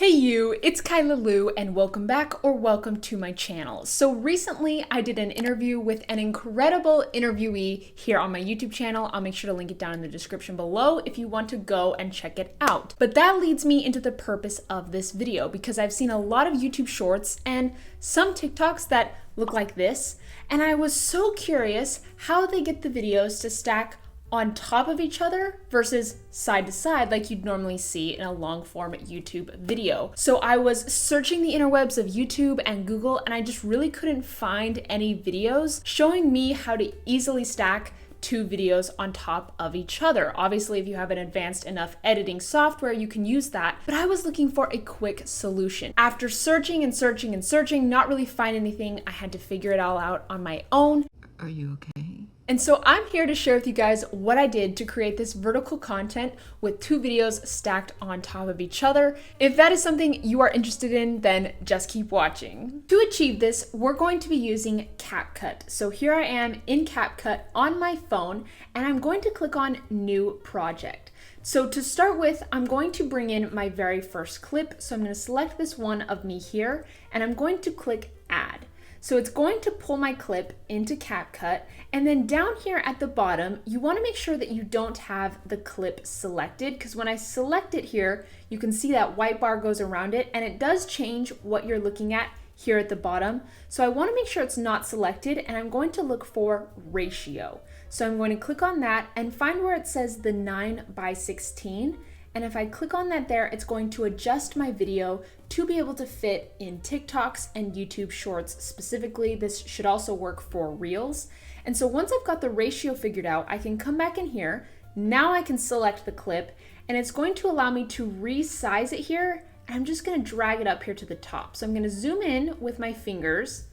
Hey you, it's Kyla Lou and welcome back or welcome to my channel. So recently I did an interview with an incredible interviewee here on my YouTube channel. I'll make sure to link it down in the description below if you want to go and check it out. But that leads me into the purpose of this video because I've seen a lot of YouTube shorts and some TikToks that look like this, and I was so curious how they get the videos to stack on top of each other versus side to side like you'd normally see in a long form YouTube video. So I was searching the interwebs of YouTube and Google and I just really couldn't find any videos showing me how to easily stack two videos on top of each other. Obviously, if you have an advanced enough editing software, you can use that, but I was looking for a quick solution. After searching and searching and searching, not really find anything, I had to figure it all out on my own. Are you okay? And so I'm here to share with you guys what I did to create this vertical content with two videos stacked on top of each other. If that is something you are interested in, then just keep watching. To achieve this, we're going to be using CapCut. So here I am in CapCut on my phone, and I'm going to click on New Project. So to start with, I'm going to bring in my very first clip. So I'm going to select this one of me here, and I'm going to click Add. So it's going to pull my clip into CapCut, and then down here at the bottom, you want to make sure that you don't have the clip selected, because when I select it here, you can see that white bar goes around it, and it does change what you're looking at here at the bottom. So I want to make sure it's not selected, and I'm going to look for ratio. So I'm going to click on that and find where it says the 9:16. And if I click on that there, it's going to adjust my video to be able to fit in TikToks and YouTube Shorts specifically. This should also work for Reels. And so once I've got the ratio figured out, I can come back in here. Now I can select the clip, and it's going to allow me to resize it here. And I'm just going to drag it up here to the top. So I'm going to zoom in with my fingers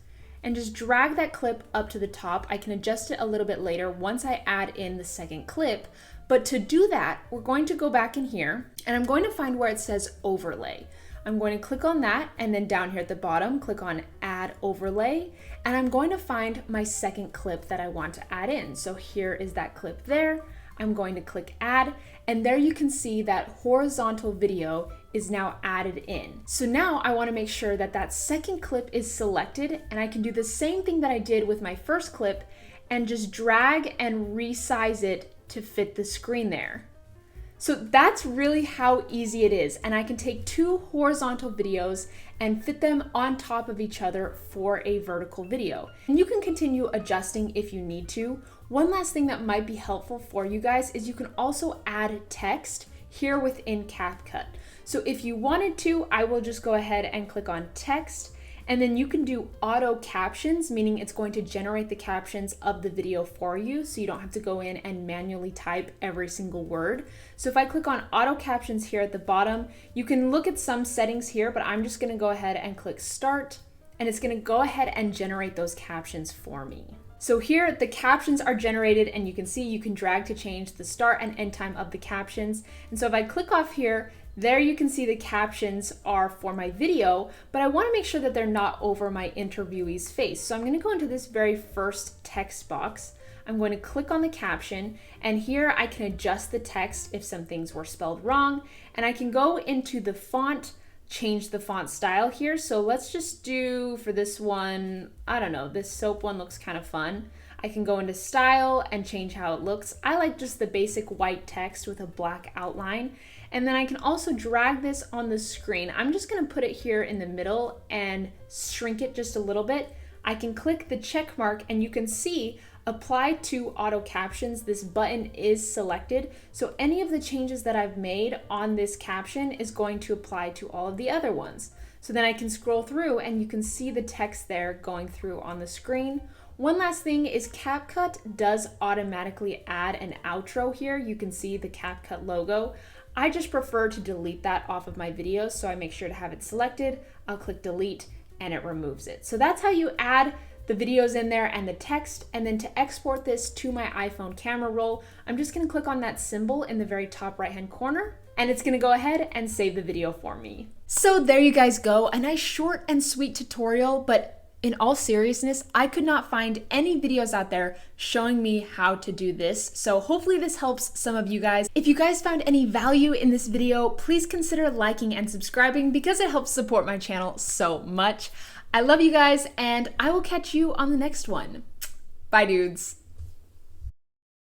and just drag that clip up to the top. I can adjust it a little bit later once I add in the second clip. But to do that, we're going to go back in here and I'm going to find where it says overlay. I'm going to click on that, and then down here at the bottom, click on add overlay, and I'm going to find my second clip that I want to add in. So here is that clip there. I'm going to click add, and there you can see that horizontal video is now added in. So now I want to make sure that that second clip is selected, and I can do the same thing that I did with my first clip and just drag and resize it to fit the screen there. So that's really how easy it is, and I can take two horizontal videos and fit them on top of each other for a vertical video. And you can continue adjusting if you need to. One last thing that might be helpful for you guys is you can also add text here within CapCut. So if you wanted to, I will just go ahead and click on text, and then you can do auto captions, meaning it's going to generate the captions of the video for you, so you don't have to go in and manually type every single word. So if I click on auto captions here at the bottom, you can look at some settings here, but I'm just gonna go ahead and click start, and it's gonna go ahead and generate those captions for me. So here the captions are generated, and you can see you can drag to change the start and end time of the captions. And so if I click off here, there you can see the captions are for my video, but I want to make sure that they're not over my interviewee's face. So I'm going to go into this very first text box. I'm going to click on the caption, and here I can adjust the text if some things were spelled wrong, and I can go into the font, change the font style here. So let's just do, for this one, I don't know, this soap one looks kind of fun. I can go into style and change how it looks. I like just the basic white text with a black outline. And then I can also drag this on the screen. I'm just gonna put it here in the middle and shrink it just a little bit. I can click the check mark, and you can see apply to auto captions. This button is selected. So any of the changes that I've made on this caption is going to apply to all of the other ones. So then I can scroll through and you can see the text there going through on the screen. One last thing is CapCut does automatically add an outro here. You can see the CapCut logo. I just prefer to delete that off of my videos, so I make sure to have it selected. I'll click delete and it removes it. So that's how you add the videos in there and the text. And then to export this to my iPhone camera roll, I'm just gonna click on that symbol in the very top right-hand corner, and it's gonna go ahead and save the video for me. So there you guys go, a nice short and sweet tutorial, but In all seriousness, I could not find any videos out there showing me how to do this, so hopefully this helps some of you guys. If you guys found any value in this video, please consider liking and subscribing because it helps support my channel so much. I love you guys, and I will catch you on the next one. Bye, dudes.